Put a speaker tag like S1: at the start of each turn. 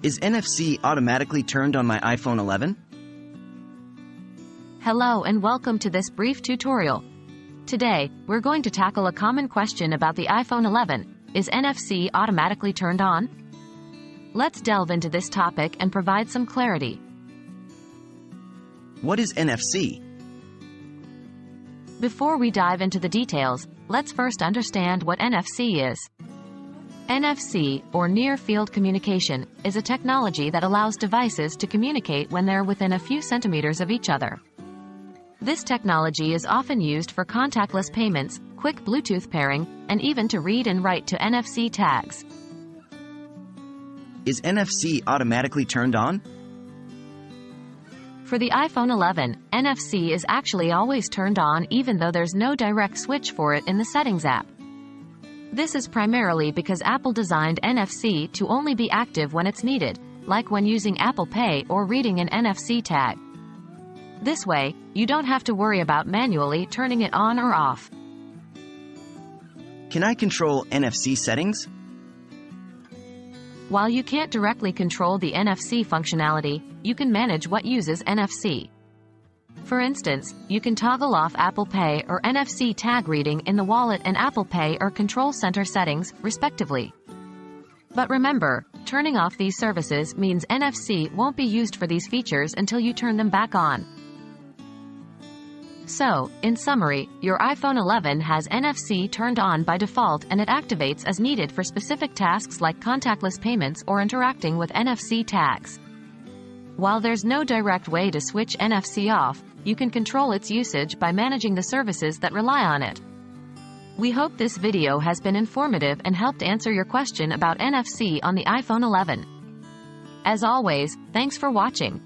S1: Is NFC automatically turned on my iPhone 11?
S2: Hello and welcome to this brief tutorial. Today, we're going to tackle a common question about the iPhone 11. Is NFC automatically turned on? Let's delve into this topic and provide some clarity.
S1: What is NFC?
S2: Before we dive into the details, let's first understand what NFC is. NFC, or Near-Field Communication, is a technology that allows devices to communicate when they're within a few centimeters of each other. This technology is often used for contactless payments, quick Bluetooth pairing, and even to read and write to NFC tags.
S1: Is NFC automatically turned on?
S2: For the iPhone 11, NFC is actually always turned on even though there's no direct switch for it in the Settings app. This is primarily because Apple designed NFC to only be active when it's needed, like when using Apple Pay or reading an NFC tag. This way, you don't have to worry about manually turning it on or off.
S1: Can I control NFC settings?
S2: While you can't directly control the NFC functionality, you can manage what uses NFC. For instance, you can toggle off Apple Pay or NFC tag reading in the Wallet and Apple Pay or Control Center settings, respectively. But remember, turning off these services means NFC won't be used for these features until you turn them back on. So, in summary, your iPhone 11 has NFC turned on by default and it activates as needed for specific tasks like contactless payments or interacting with NFC tags. While there's no direct way to switch NFC off, you can control its usage by managing the services that rely on it. We hope this video has been informative and helped answer your question about NFC on the iPhone 11. As always, thanks for watching.